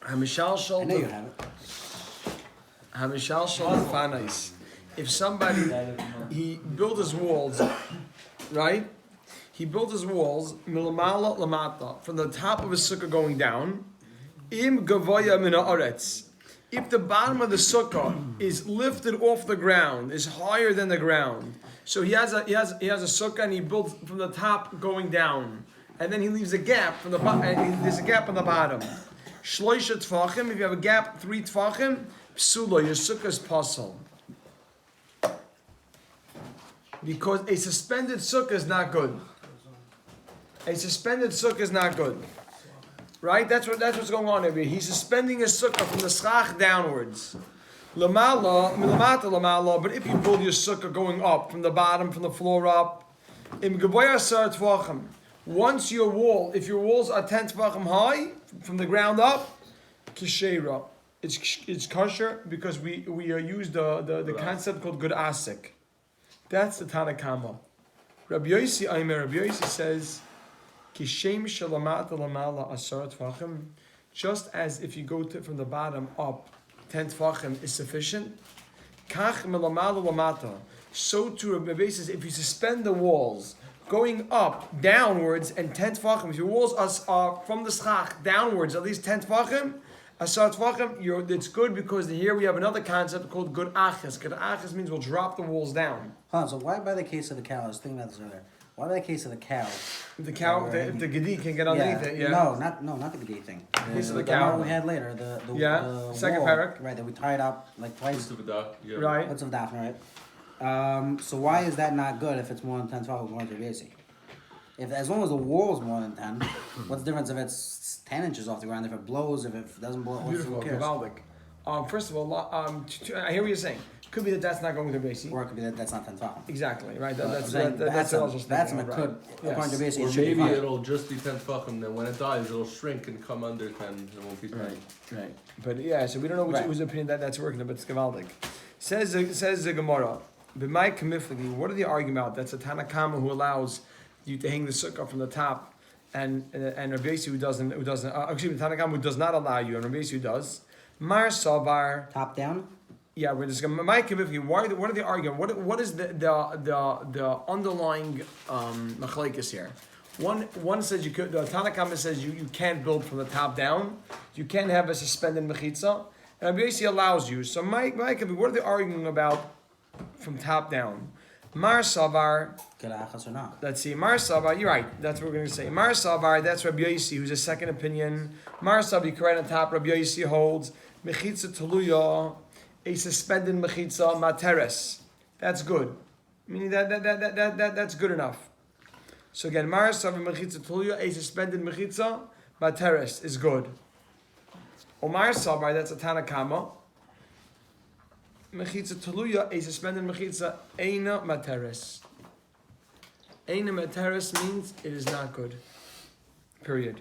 Hamishal Shal. I know you have it. Hamishal Shal Fanais. If somebody he built his walls, right? He built his walls milamala lamata from the top of his sukkah going down. Im gavoya min haaretz. If the bottom of the sukkah is lifted off the ground, is higher than the ground, so he has a sukkah and he built from the top going down, and then he leaves a gap from the bottom, and there's a gap on the bottom. Shloisha tfachim. If you have a gap 3 tfachim, psula, your sukkah is pasal. Because a suspended sukkah is not good. A suspended sukkah is not good. Right? That's what's going on over here. He's suspending his sukkah from the schach downwards. Lamala, milamata lamala, but if you build your sukkah going up, from the bottom, from the floor up, im geboya sar tvachim. Once your wall, if your walls are 10 tvachim high, from the ground up, kisheira. It's kosher because we use the concept called good asik. That's the Tanakama. Rabbi Yossi says, Kishem shalamata lamala asar tvachim. Just as if you go from the bottom up, 10 tvachim is sufficient. Kach melamala lamata. So too, Rabbi Yossi says, if you suspend the walls going up, downwards, and 10 tvachim, if your walls are from the schach downwards, at least 10 tvachim, asar tvachim, it's good because here we have another concept called good achas. Good achas means we'll drop the walls down. So why by the case of the cow? I was thinking about this earlier. Why by the case of the cow? If the cow, if the gedi can get underneath it, yeah. No, not the gedi thing. The case of the cow we had later. The second wall, parak. Right, that we tied up like twice. Right. What's of daphne, right? So why is that not good if it's more than 10 12 more to basic? If as long as the wall is more than 10, what's the difference if it's 10 inches off the ground? If it blows, if it doesn't blow, beautiful, Gavaldik. First of all, I hear what you're saying. Could be that's not going to basic. Or it could be that's not 10 12. Exactly, right. That's could. According to basic, or maybe it'll just be 10 tefachim. Then when it dies, it'll shrink and come under 10. It won't be 10. Right. But yeah, so we don't know whose opinion that's working, but it's Gavaldik. Says the Gemara. B'may kamiflagi. What are they arguing about? That's a Tanakama who allows you to hang the sukkah from the top, and Rabbi Yossi who doesn't. Excuse me, Tanakama who does not allow you, and Rabbi Yossi who does. Mar Savar. Top down. Yeah, we're just going to. What are they arguing? What is the underlying machlekes here? One says you could. The Tanakama says you can't build from the top down. You can't have a suspended mechitza, and Rabbi Yossi allows you. So what are they arguing about from top down? Mar Savar. Or not? Let's see. Mar Savar. You're right. That's what we're going to say. Mar Savar. That's Rabbi Yossi, who's a second opinion. Mar Savar. You correct on top. Rabbi Yossi holds mechitza teluya. A suspended mechitza materes. That's good. Meaning that's good enough. So again, maras of mechitza teluya, a suspended mechitza materes is good. Omar sabar, that's a Tanakama. Mechitza teluya, a suspended mechitza, eina materes. Eina materes means it is not good. Period.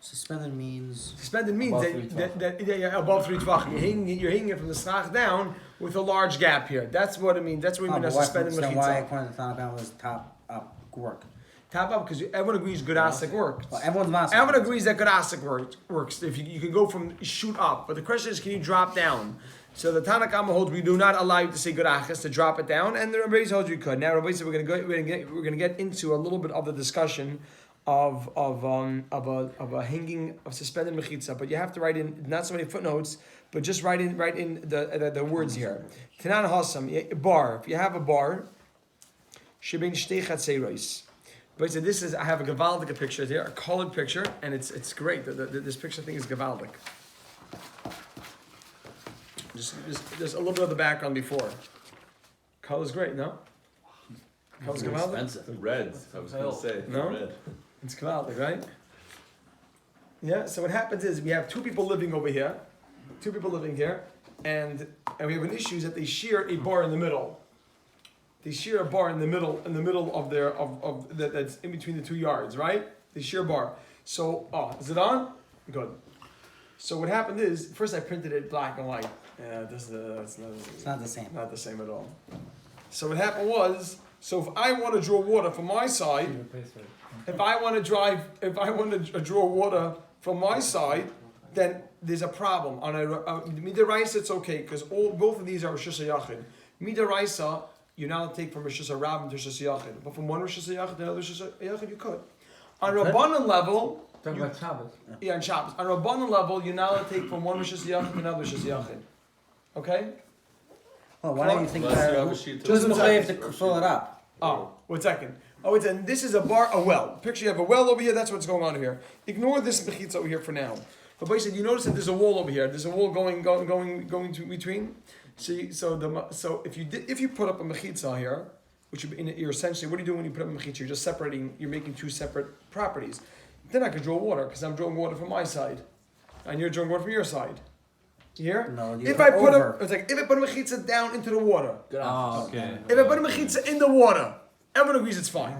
Suspended means that above 3 tvachim. You're hanging it from the schach down with a large gap here. That's what it means. That's what we mean by suspended mechitza. Why according to Tanakh was top up work? Top up because everyone agrees good asik works. Well, everyone agrees that good asik works. If you can go from shoot up, but the question is, can you drop down? So the Tanakama holds we do not allow you to say good achas to drop it down, and the Rabbi holds you could. Now Rabbi said we're going to get into a little bit of the discussion of a hanging of suspended mechitza, but you have to write in not so many footnotes, but just write in the words here. Kinyan Hamasechta, bar. If you have a bar, shebin shtei chatzeiros. But so this is I have a gavaldik picture here, a colored picture, and it's great. This picture thing is gavaldik. Just a little bit of the background before. Color's great, no? Color's gavaldik. The red. I was going to say no. Red. It's gavaldik, right? Yeah. So what happens is we have 2 people living over here, and we have an issue is that they share a bar in the middle. They share a bar in the middle of their that's in between the 2 yards, right? They share a bar. So is it on? Good. So what happened is first I printed it black and white. Yeah, it's not the same. Not the same at all. So what happened was, so if I want to draw water from my side, If I want to draw water from my side, then there's a problem. On a midiraisa, it's okay because both of these are rishus yachid. Midiraisa, you're not allowed to take from rishus rabbin to rishus yachid, but from one rishus yachid to another rishus yachid, you could. On rabbanon level, Talking about Shabbos. yeah, on Shabbos. On rabbanon level, you're not allowed to take from one rishus yachid to another rishus yachid. Okay. Well, why don't you think Unless you have a that? sheet Just one have second. to fill it up. Oh, 1 second. Oh, this is a well. Picture you have a well over here. That's what's going on here. Ignore this mechitza over here for now. But basically, you notice that there's a wall over here. There's a wall going to between. So if you put up a mechitza here, which you're essentially, what are you doing when you put up a mechitza? You're just separating. You're making two separate properties. Then I could draw water because I'm drawing water from my side, and you're drawing water from your side. You hear? No, you if put I put over. it's like if I put a mechitza down into the water. Oh, Okay. If I put a mechitza in the water, everyone agrees it's fine.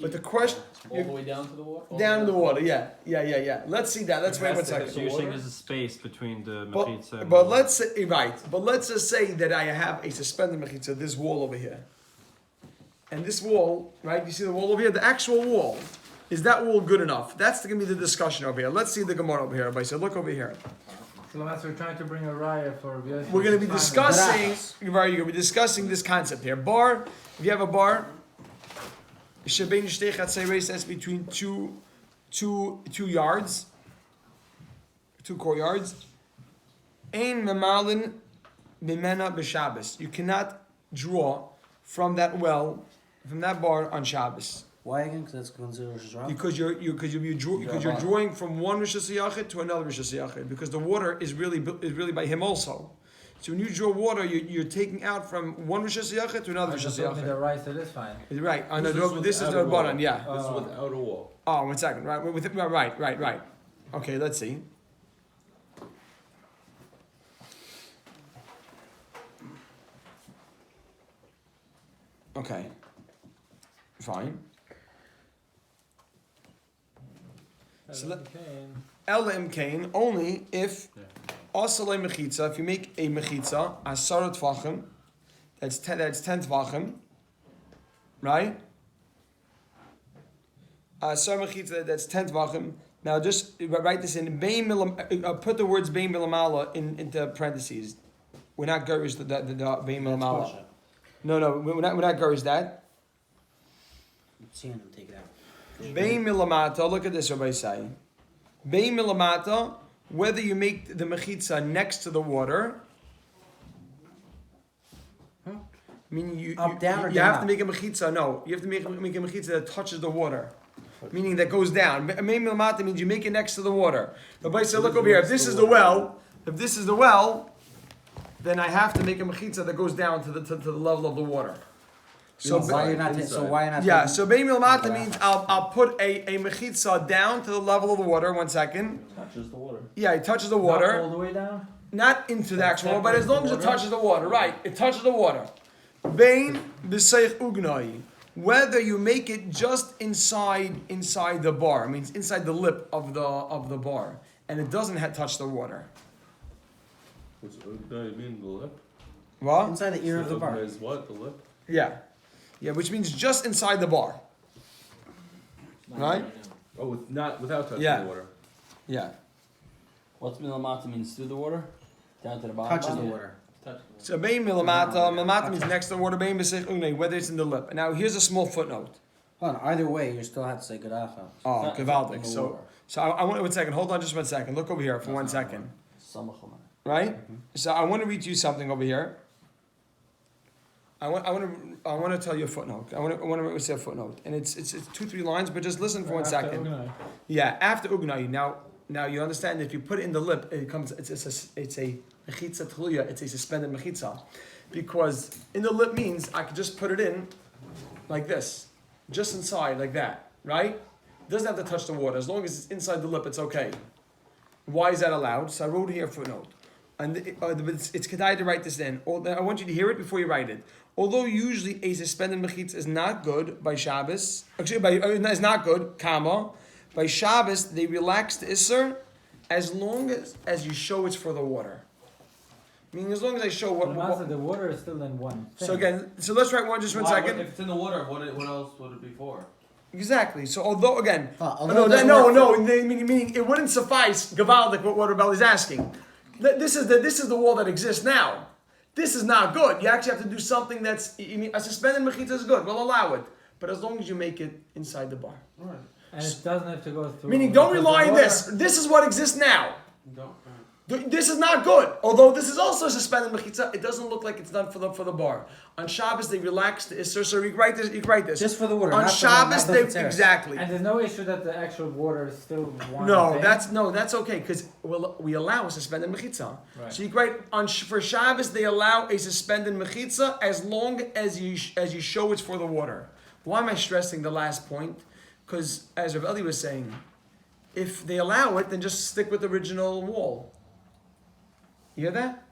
But the question, All the way down to the water? down in the water, yeah. Let's see that. Let's wait 1 second. So you're saying there's a space between the But, mechitza and but the- let's say But let's just say that I have a suspended mechitza, this wall over here, and this wall, right? You see the wall over here, the actual wall. Is that wall good enough? That's going to be the discussion over here. Let's see the Gemara over here. Everybody, so look over here. So we're trying to bring a raya for. We're going to be discussing. Right, you're going to be discussing this concept here. Bar. If you have a bar, shebein shtei chatzei, that's between two yards, 2 courtyards. Ein memalin mimena b'Shabbos. You cannot draw from that well, from that bar on Shabbos. Why again? Because that's considered Rosh Hashanah? Because you're drawing from one rishus yachid to another rishus yachid. Because the water is really by him also. So when you draw water, you're taking out from one rishus yachid to another rishus The yachid. rice, it is fine. Right. This is without the a wall. bottom. Yeah. This is without a wall. Oh, 1 second. Right. Okay, let's see. Okay. Fine. So let- El imkain only if asalei mechitza. If you make a mechitza asarat tvachim, that's 10 tvachim, right? Asar mechitza, that's 10 tvachim. Now just write this in bein milam. Put the words bein milamala into parentheses. We're not garish the bein milamala. No, we're not garish that. I'm seeing him take it out. Bein milamata. Look at this, Rabbi say. Bein milamata. Whether you make the mechitza next to the water, meaning you Up, down, or you down, have to up? make a mechitza. No, you have to make a mechitza that touches the water, meaning that goes down. Bein milamata means you make it next to the water. Rabbi said, look over here. If this is the well, then I have to make a mechitza that goes down to the level of the water. So why you're not? So why you're not? yeah, taking- so bein milamata means I'll put a mechitza down to the level of the water. 1 second. Touches the water. Yeah, it touches the Not water. all the way down. Not into the actual water, but as long as it Water? touches the water, right? It touches the water. Bein b'seich ugnai. Whether you make it just inside the bar, means inside the lip of the bar, and it doesn't touch the water. What's no, you mean the lip? What? inside the ear of the bar. Is what? The lip? Yeah, which means just inside the bar. Right? Oh, without touching Yeah. the water. Yeah. What's milamata means through the water? Down to the bottom? Touches the water. Touches the water. So bein milamata means next to the water. Bein b'seich ugnai, whether it's in the lip. Now here's a small footnote. Hold on. Either way, you still have to say good after. Oh, It's not in gewaldig. the So water. I want 1 second. Hold on, just 1 second. Look over here for 1 second. Samachama. Right? So I want to read you something over here. I want to tell you a footnote. I want to say a footnote, and it's 2-3 lines, but just listen for 1 second. Yeah, after ugnai. Now you understand that if you put it in the lip, it comes. It's a mechitza tluya. It's a suspended mechitza, because in the lip means I could just put it in, like this, just inside like that, right? It doesn't have to touch the water. As long as it's inside the lip, it's okay. Why is that allowed? So I wrote here a footnote. And it's kedai to write this in. I want you to hear it before you write it. Although usually a suspended mechitza is not good by Shabbos, is not good, comma, by Shabbos they relax the Isser as long as you show it's for the water. Meaning as long as I show what The water is still in one. so again, so let's write just one Why? second. If it's in the water, what else would it be for? Exactly. So although again, although it doesn't work meaning it wouldn't suffice. Gavaldik, what Rebel is asking. This is the wall that exists now. This is not good. You actually have to do something that's a suspended mechitza is good. We'll allow it, but as long as you make it inside the bar. Right. And it doesn't have to go through. Meaning, don't because rely the on water- this. This is what exists now. Don't. This is not good. Although this is also a suspended mechitza, it doesn't look like it's done for the bar. On Shabbos they relax the Isser, so you write this. Just for the water. On not Shabbos for they the Tzeres. exactly. And there's no issue that the actual water is still one No, thing. that's okay because we allow a suspended mechitza. Right. So you write for Shabbos they allow a suspended mechitza as long as you show it's for the water. Why am I stressing the last point? Because as Rav Eli was saying, if they allow it, then just stick with the original wall. You hear that?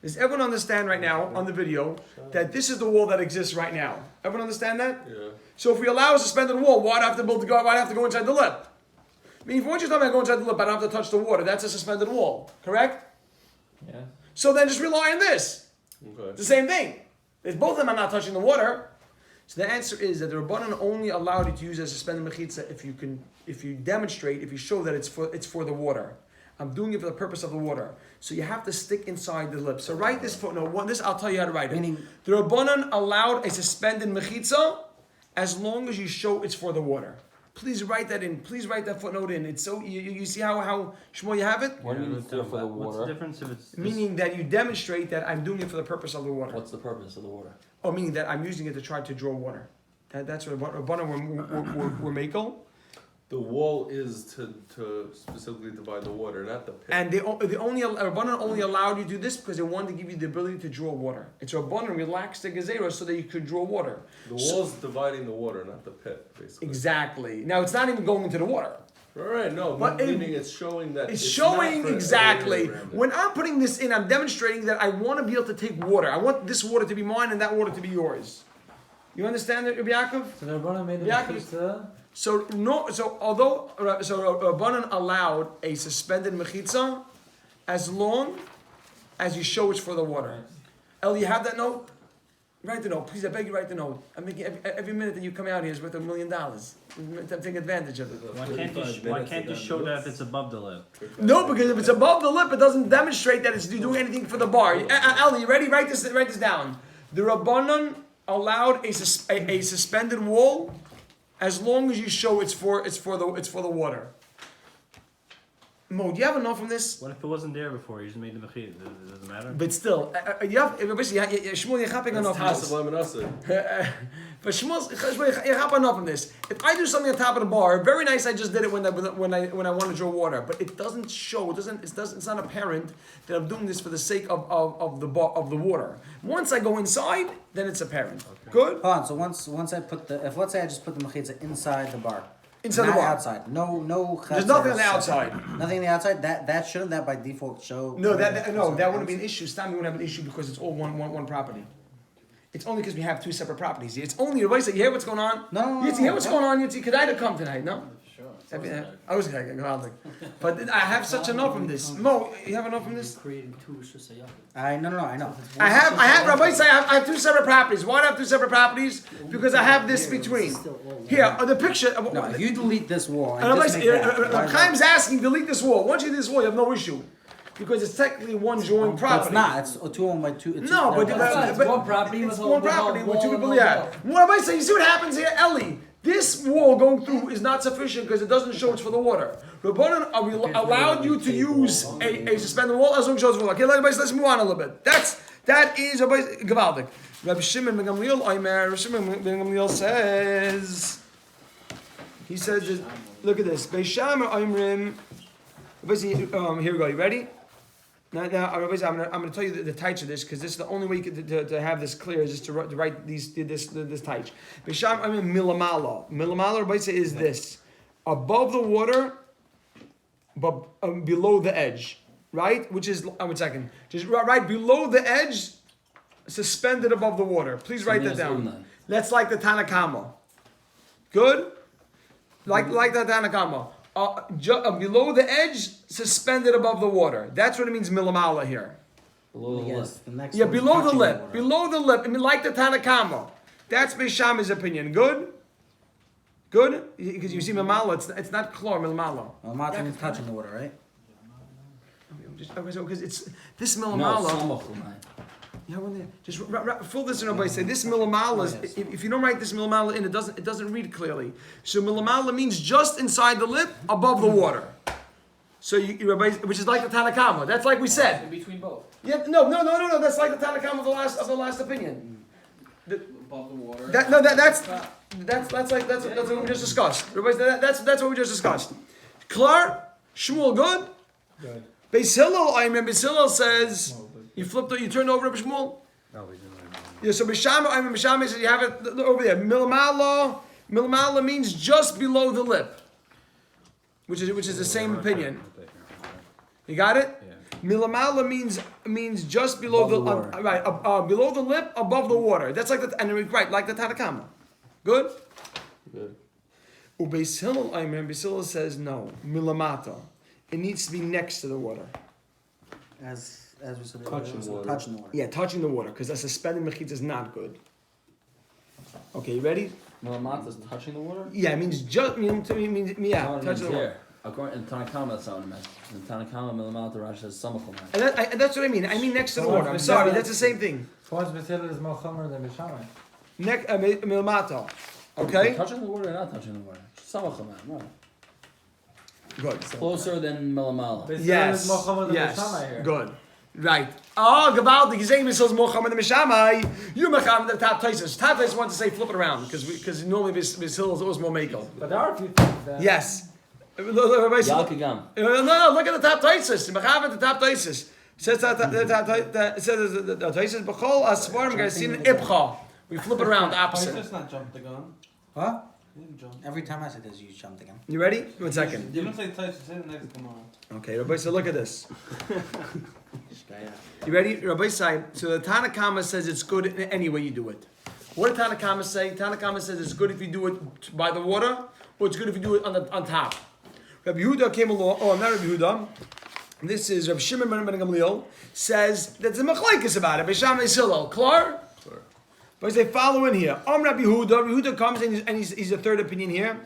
Does everyone understand right now on the video that this is the wall that exists right now? Everyone understand that? Yeah. So if we allow a suspended wall, why do I have to build the guard? Why do I have to go inside the lip? I mean, if once you're talking about going inside the lip, I don't have to touch the water. That's a suspended wall, correct? Yeah. So then just rely on this. Okay. It's the same thing. If both of them are not touching the water. So the answer is that the Rabbanan only allowed you to use a suspended mechitza if you demonstrate, if you show that it's for the water. I'm doing it for the purpose of the water. So you have to stick inside the lip. So write this footnote. This I'll tell you how to write it. Meaning- The Rabbanan allowed a suspended mechitza as long as you show it's for the water. Please write that in. Please write that footnote in. It's so you see how Shmuel you have it? What do you mean What's for the What's the water? difference if it's Meaning that you demonstrate that I'm doing it for the purpose of the water. What's the purpose of the water? Oh, meaning that I'm using it to try to draw water. That's what Rabbanan were makel. The wall is to specifically divide the water, not the pit. And Rabbanan only allowed you to do this because they wanted to give you the ability to draw water. It's Rabbanan relaxed the gezerah so that you could draw water. The wall's dividing the water, not the pit, basically. Exactly. Now it's not even going into the water. Right, no, But meaning it's showing that It's not showing for an exactly. area around it. When I'm putting this in, I'm demonstrating that I want to be able to take water. I want this water to be mine and that water to be yours. You understand that, Rabbi Yaakov? so the Rabbanan made the Yeah, mechitza. So Rabbanan allowed a suspended mechitza as long as you show it's for the water. El, you have that note? Write the note, please. I beg you, write the note. I'm making every minute that you come out here is worth $1 million. Take advantage of it. Why can't you show that if it's above the lip? No, because if it's above the lip, it doesn't demonstrate that it's doing anything for the bar. El, you ready? Write this down. The Rabbanan allowed a suspended wall as long as you show it's for the water. Mo, do you have enough from this? What if it wasn't there before? You just made the mechitza. Does it matter? But still, you have Shmuel, you're happing enough from That's this. Tassav Lemonasa. But Shmuel, you're happing enough from this. If I do something on top of the bar, very nice. I just did it when I want to draw water, but it doesn't show. It's not apparent that I'm doing this for the sake of the water. Once I go inside, then it's apparent. Okay. Good. Hold on. So once I put if let's say I just put the mechitza inside the bar. Inside not the bar. outside. No. There's nothing on the outside. Nothing on the outside. That shouldn't that by default show. No, that wouldn't be an issue. Stam, you wouldn't have an issue because it's all one property. It's only because we have two separate properties. It's only everybody say, you hear what's going on? No. You hear what's going on? Could I come tonight? No. Sure. I was going to go but I have such enough from this. Mo, you have enough from this? Creating two rishus hayachid. I know. I have. Rabbi say I have two separate properties. Why do I have two separate properties? Because I have this between. Here, the picture. No, if you delete this wall and And just make that, Chaim's asking, delete this wall. Once you delete this wall, you have no issue. Because it's technically one joint but property. it's not. It's 2 owned by 2. It's No, but It's one property it's with one property with two people. Yeah. What am I saying? You see what happens here, Ellie? This wall going through is not sufficient because it doesn't show it's for the water. Rabbanan allowed you to use a suspended wall as long as it shows for the water. Okay, let's move on a little bit. That is Gavaldik. Rabbi Shimon ben Gamliel Omer. Rabbi Shimon ben Gamliel says. He says, look at this. Beisham Oimrim. Here we go. You ready? Now, I'm going to tell you the types of this because this is the only way to have this clear is just to write this type. Bisham, I mean milamala. Milamala, Rabbi say is this above the water, but below the edge, right? Which is 1 second, just right below the edge, suspended above the water. Please write that down. That's like the Tanakama. Good, like that Tanakama. Below the edge, suspended above the water. That's what it means milamala here. Below the lip. The next Yeah, one below the touching lip. water. Below the lip. I mean, like the Tanakama. That's Beishami's opinion. Good? Good? Because you see Milmala, it's not Klor, Milmala. Well, Matzah means touching the water, right? Because it's this No, Milmala. samach l'may. Yeah, when they just fill this in everybody. Say this Milmala is if you don't write this Milmala in, it doesn't read clearly. So Milmala means just inside the lip, above the water. So which is like the Tanakama. That's like we said. In between both. Yeah, no. That's like the Tanakama of the last opinion. Above the water. That's what we just discussed. That's what we just discussed. Klar, Shmuel, good. Good. Beis Hillel, I remember Beis Hillel says you flipped it, you turned over to Shmuel. No, we didn't. Yeah, so Bishama, I remember Bishama says you have it over there. Milmala means just below the lip, which is the same opinion. You got it? Yeah. Milamala means just below Above the water. below the lip, above the water. That's like like the Tanakama. Good. Good. Ubeis Hillel, I remember Beis Hillel says no. Milamata, it needs to be next to the water. As we said, Touching water. Touching the water. Yeah, touching the water, because a suspended mechitza is not good. Okay, you ready? Milamat is touching the water? Yeah, it means just means That's yeah, what it touching means the water. here. According to Tanakama, that's not what it meant. In Tanakama, Milamat, the Rashi says samach l'may. And that's what I mean. I mean next to the So water. what's I'm the sorry, difference? that's the same thing. So what's Bethel is more chomer than Bishamai? Milmata. Okay? Touching the water or not touching the water? Samach l'may, right. Good. Closer than Milamala. Bethel Yes. is more chomer than Yes. Bishamai here. Good. Right. Oh, Gavaldi, he's saying Mishil's Mocham and the Mishamai. You Mecham the top Taisus. Top Taisus want to say flip it around because normally Mishil is always more Mekel. But there are a few things that... Yes. Yalkigam. No, look at the top Taisus. Mecham at the top Taisus. Says that it says the Taisus Bechol Aswarim Garcin Ibcha. We flip it around opposite. Just not jump the gun. Huh? You didn't jump. Every time I say this, you jumped again. You ready? 1 second. You don't say touch, you say the next command. Okay, Rabbi, so look at this. You ready? Rabbi Sai, so the Tanakama says it's good in any way you do it. What did Tanakama say? Tanakama says it's good if you do it by the water, or it's good if you do it on top. Rabbi Yehuda came along, not Rabbi Yehuda. This is Rabbi Shimon ben Gamliel, says that the machlekes about it. Bisham Hillel, klar? But they follow in here. Rabbi Yehuda. Rabbi Yehuda comes and he's the third opinion here.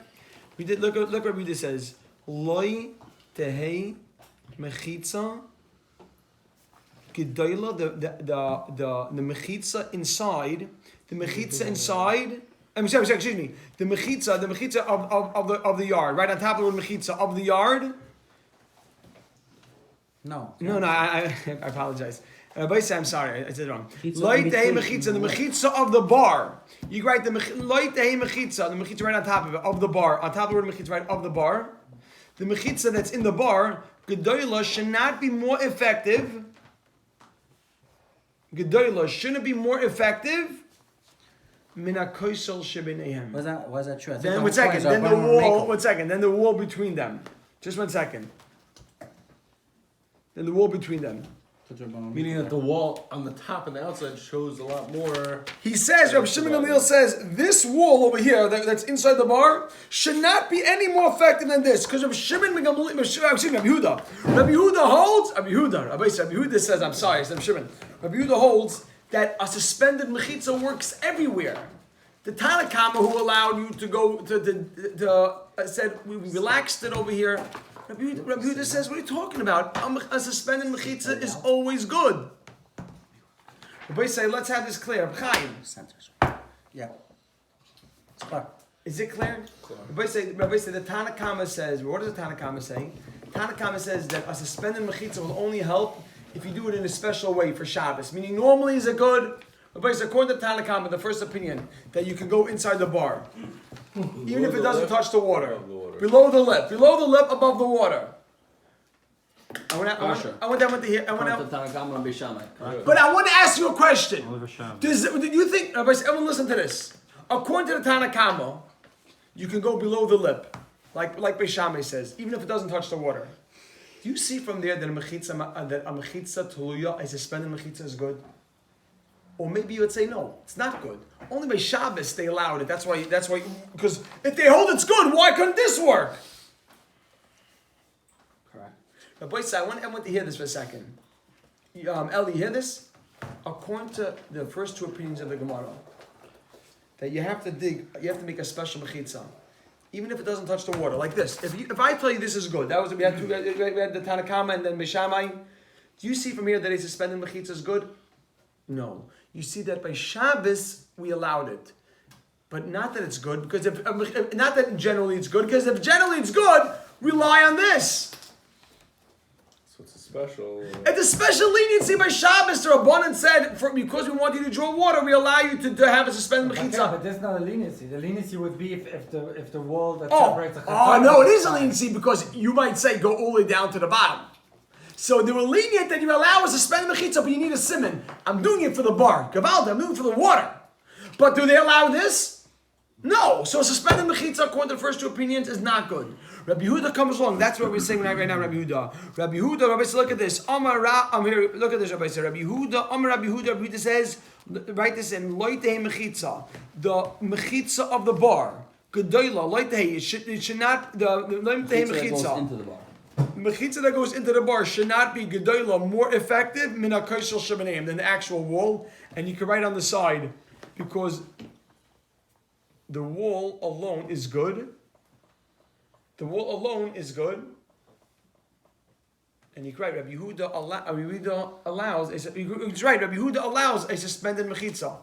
We did look what Rabbi Yehuda says. Loi tehei mechitza gedola the mechitza inside. The mechitza inside. Excuse me. The mechitza of the yard, right on top of the word mechitza of the yard. No. I apologize. I'm sorry, I said it wrong. Light the mechitza, the mechitza of the bar. You write the light the mechitza, the mechitza right on top of it, of the bar, on top of the word mechitza, right of the bar. The mechitza that's in the bar, gedola should not be more effective. Gedola shouldn't be more effective. Mina koisel shebenehem. Why is that true? I think Then the 1 second. points are Then the going wall. Michael. 1 second. Then the wall between them. Just 1 second. Then the wall between them. Meaning that the wall on the top and the outside shows a lot more. He says, Rabbi Shimon Gamliel says, this wall over here that's inside the bar should not be any more effective than this. Because Rabbi Shimon Gamliel, excuse me, Rabbi Yehuda. Rabbi Yehuda says, I'm sorry, it's Rabbi Shimon. Rabbi Yehuda holds that a suspended mechitza works everywhere. The Tanakama who allowed you to go to said, we relaxed it over here. Rabbi Yehuda says, what are you talking about? A suspended mechitza is always good. Rabbi say, let's have this clear. Chaim. Centers. Yeah. It's clear. Is it clear? Rabbi say, the Tanakama says, what does the Tanakama say? Tanakama says that a suspended mechitza will only help if you do it in a special way for Shabbos. Meaning, normally is it good? Rabbi says, according to Tanakama, the first opinion, that you can go inside the bar. Even if it doesn't touch the water. Below the lip, above the water. I want to hear. According to Tanakama and Bishamai. But I want to ask you a question. Oliver Sham. Do you think? Everyone, listen to this. According to the Tanakama, you can go below the lip, like Beishamai says, even if it doesn't touch the water. Do you see from there that a mechitza tuluya, a suspended mechitza, is good? Or maybe you would say no, it's not good. Only by Shabbos they allowed it. That's why. Because if they hold it's good, why couldn't this work? Correct. But boys, I want to hear this for a second. Eli, you hear this? According to the first two opinions of the Gemara, that you have to make a special mechitza. even if it doesn't touch the water, like this. If I tell you this is good, that was we had the Tanakama and then Beishamai. Do you see from here that a suspended mechitza is good? No. You see that by Shabbos we allowed it, but not that it's good because not that generally it's good because if generally it's good, rely on this. So it's a special. It's a special leniency by Shabbos. The Rabbanan said, because we want you to draw water, we allow you to have a suspended Okay, mechitza. but that's not a leniency. The leniency would be if the wall that Oh, separates the no, it is a leniency because you might say go all the way down to the bottom. So they were lenient that you allow a suspended mechitza, but you need a simon. I'm doing it for the bar. Gavalda, I'm doing it for the water. But do they allow this? No. So a suspended mechitza, according to the first two opinions, is not good. Rabbi Yehuda comes along. That's what we're saying right now, Rabbi Yehuda. Rabbi Yehuda, Rabbi says, look at this. I'm here. Look at this, Rabbi says. Rabbi Yehuda, Rabbi Yehuda says, write this in. Loitei mechitza, the mechitza of the bar. Gedoyla, loitei. It should not the loitei Mechitza goes mechitza. into the bar. Mechitza that goes into the bar should not be gedoyla more effective min hakoshel shebeneim than the actual wall. And you can write on the side because the wall alone is good. The wall alone is good. And you can write Rabbi Yehuda allows. It's right. Rabbi Yehuda allows a suspended mechitza.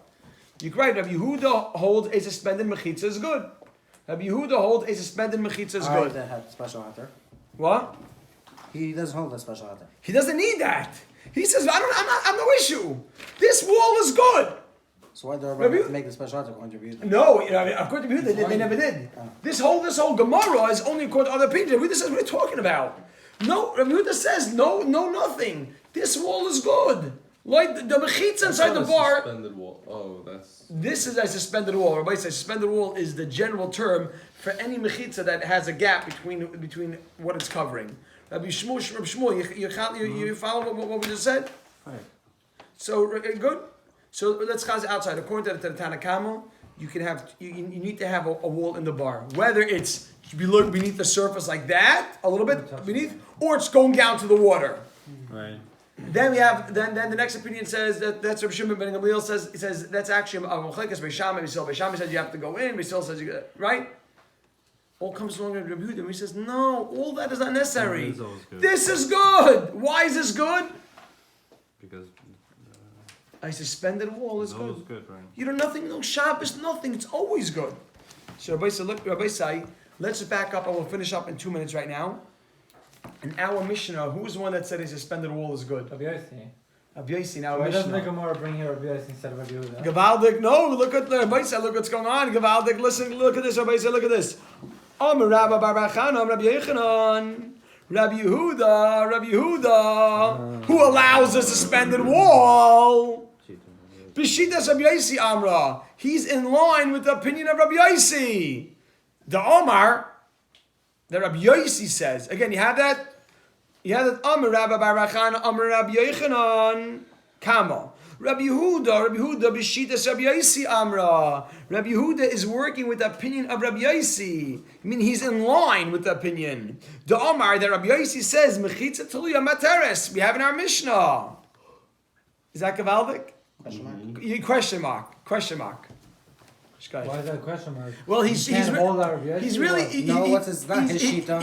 You can write Rabbi Yehuda holds a suspended mechitza is good. Rabbi Yehuda holds a suspended mechitza is Alright, good. that had special heter. What? He doesn't hold a special heter. He doesn't need that. He says, I'm no issue. This wall is good. So why do the Rabbi- Rabbi make the special heter according to Rabbi Yehuda? No, according to Yehuda, they never did. This whole Gemara is only according to other opinions. Yehuda says, what are you talking about? No, Rabbi Yehuda says, no, nothing. This wall is good. Like the mechitza inside the bar. Suspended wall. Oh, that's. This is a suspended wall. Everybody says suspended wall is the general term for any mechitza that has a gap between what it's covering. Rabbi Shmuel, you follow what we just said? Right. So good. So let's cause outside. According to the Tanakama, you can have you need to have a wall in the bar, whether it's below beneath the surface like that, a little bit beneath, or it's going down to the water. Right. Then we have then the next opinion says that's Rabbi Shimon ben Gamliel says that's actually a machlekes Beishamai. Beishamai says you have to go in. Beishamai says you right. All comes along with Rabbi Yehuda, and he says no, all that is not necessary. This is always good. This is good. Why is this good? Because A suspended wall is it's always good. good, right? You know nothing, no Shabbos, nothing. It's always good. So Rabbi said, look, Rabbi say, let's just back up and we'll finish up in 2 minutes right now. In our Mishnah, who's the one that said a suspended wall is good? Rabbi Yossi. Rabbi Yossi, in our Why doesn't the Mishnah. Gemara bring here Rabbi Yossi instead of Rabbi Yehuda? Gavaldik, no, look at Rabbi said, look what's going on. Gavaldik, listen, look at this. Rabbi said, look at this. Rabbi Barbachanam, Rabbi Yechanan, Rabbi Yehuda, who allows a suspended wall. Bishitas Rabbi Yossi Amra. He's in line with the opinion of Rabbi Yossi. The Omar, that Rabbi Yossi says. Again, you have that? You have that Amr Rabbi Barachana, Amr Rabbi Yechanan, Kama. Rabbi Yehuda, Bishitas Rabbi Yossi Amra. Rabbi Yehuda is working with the opinion of Rabbi Yossi. I mean, he's in line with the opinion. The Omar that Rabbi Yossi says, Mechitza Tuluya Materes. We have in our Mishnah. Is that Gavaldik? Question mark. Question mark. Why is that a question mark? Well, He's hold out Rabbi Yossi. he's really what's not his shita?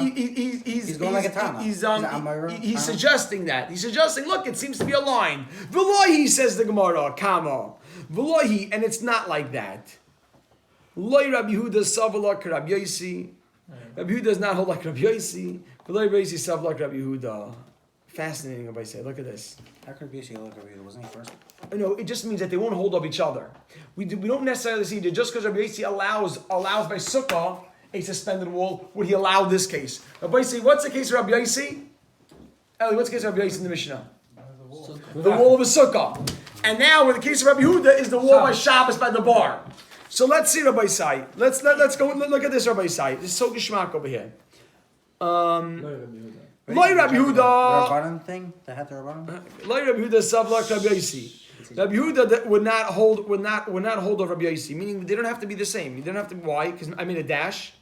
He's going like a Tana. He's suggesting that. He's suggesting, look, it seems to be a line. V'lohi, says the Gemara, Kama. V'lohi, and it's not like that. Loi Rabbi Yehuda savalak Rabbi Yossi. Rabbi Yehuda does not hold like Rabbi Yossi. V'loi Rabbi Yossi savalak Rabbi Yehuda. Fascinating, everybody say. Look at this. How could Rabbi Yossi look Rabbi Yehuda? Wasn't he first? No, it just means that they won't hold up each other. We don't necessarily see that just because Rabbi Yossi allows by sukkah a suspended wall, would he allow this case? Rabbi Yossi, what's the case of Rabbi Yossi? Eli, what's the case of Rabbi Yossi in the Mishnah? The wall of a sukkah. And now, in the case of Rabbi Yehuda, is the wall by Shabbos by the bar. So let's see Rabbi Yossi. Let's go look at this Rabbi Yossi. This is so geschmack over here. Loi Rabbi The Yehuda. Rabbanan thing? The heter Rabbanan? Loi Rabbi Yehuda savlak Rabbi Yossi. Rabbi Yehuda that would not hold of Rabbi Yossi, meaning they don't have to be the same. You don't have to. Why? Because I made a dash.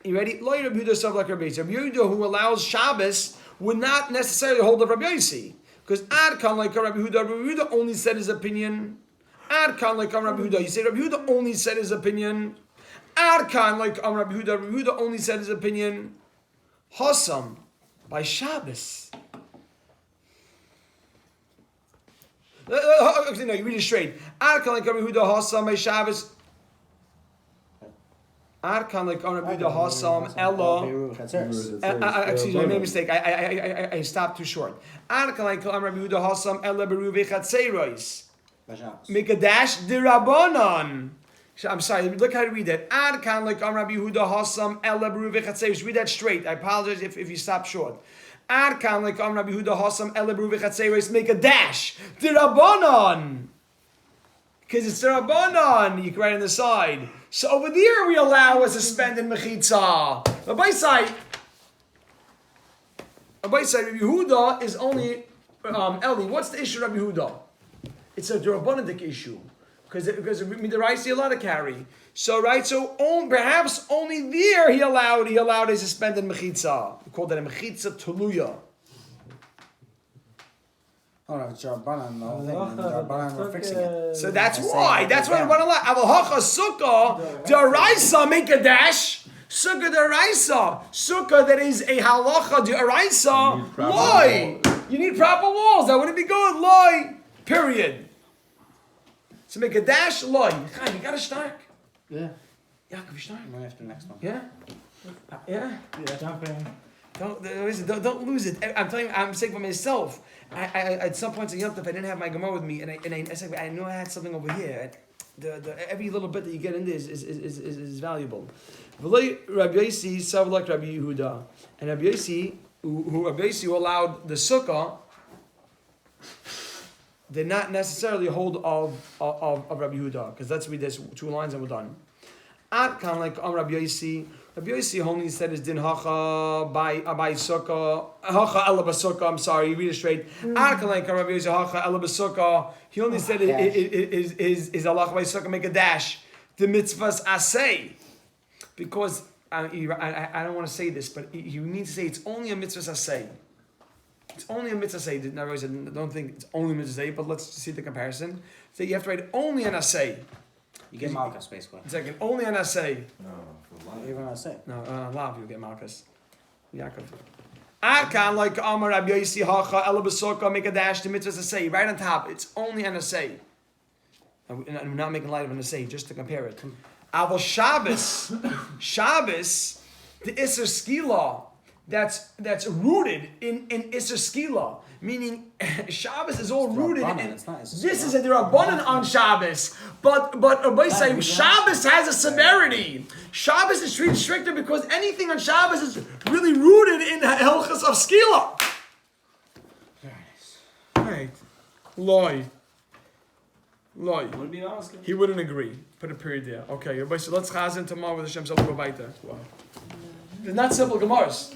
You ready? Loi Rabbi Yehuda savlak Rabbi Yossi. Rabbi Yehuda who allows Shabbos would not necessarily hold of Rabbi Yossi, because Ad Kan like Rabbi Yehuda. Rabbi Yehuda only said his opinion. Ad Kan like Rabbi Yehuda. You say Rabbi Yehuda only said his opinion. Arkan, like Rabbi Huda only said his opinion. Hossam, by Shabbos. No, you read it straight. Arkan, like Rabbi Huda, Hossam, by Shabbos. Arkan, like Rabbi Huda, Hossam, Ella. Excuse me, I made a mistake. I stopped too short. Arkan, like Rabbi Huda, Hossam, Ella, Beruvi, Chatzeiros. Make a dash, Dirabanan. I'm sorry, look how to read that. Arkan, like Rabbi Huda, Hossam, Ella, Beruvi, Chatzeiros. Read that straight. I apologize if you stop short. Arkan, like Rabbi Huda, Hossam, Ella, Beruvi, Chatzeiros. Make a dash, Dirabanan. Because it's Dirabanan. You can write on the side. So over there we allow a suspended mechitza. But by side, Rabbi Yehuda is only Eli. What's the issue, Rabbi Yehuda? It's a Durabanan issue because Midaraisi allowed to carry. So perhaps only there he allowed a suspended mechitza. We call that a mechitza tuluya. Oh no, it's Rabbanan. Rabbanan, we're fixing it. So that's why the one allowed. Avahacha sukkah deraisa make a dash. Sukkah deraisa. Sukkah that is a halacha deraisa. Loy. You need proper walls. That wouldn't be good. Loy. Period. So make a dash. Loy. You got to start. Yeah. Yaakov start. Right after the next one. Yeah. Yeah. Jump in. Don't lose it. I'm telling you, I'm saying for myself. I at some points in Yom Tov, I didn't have my Gemara with me, and I said, I knew I had something over here. Every little bit that you get in there is valuable. Rabbi Yossi served like Rabbi Yehuda, and Rabbi Yossi, who allowed the sukkah, did not necessarily hold of Rabbi Yehuda, because let's read this 2 lines and we're done. At kind of like Rabbi Yossi. Rabbi Yossi only said his din hacha by sukkah hacha ela b'sukkah. I'm sorry, you read it straight. Arkan like Rabbi Yossi hacha ela b'sukkah. He only said his halacha by sukkah make a dash. The mitzvahs asay, because I don't want to say this, but you need to say it's only a mitzvahs asay. It's only a mitzvah say. I don't think it's only a mitzvah say, but let's see the comparison. So you have to write only an asay. You get Malchus, basically. Second, only an asay. You're going to say. No, a lot of people get Malchus. Yaakov. Akan like Amar Rabbi Yossi hacha ela b'sukkah make a dash to mitzvahs asay. Right on top, it's only an asay. And I'm not making light of an asay, just to compare it. Aval Shabbos, the Isser Skila, that's rooted in Isser Skila, meaning Shabbos is all rooted in. This is a Rabbanan on Shabbos, but by saying Shabbos has a severity. Shabbos is treated stricter because anything on Shabbos is really rooted in Hilchos of Skila. Very nice. Right, Loy. Would be honest. He wouldn't agree. Put a period there. Okay, everybody. So let's chazin tomorrow with Hashem. So we'll go back there. Wow. They're not simple Gemaras.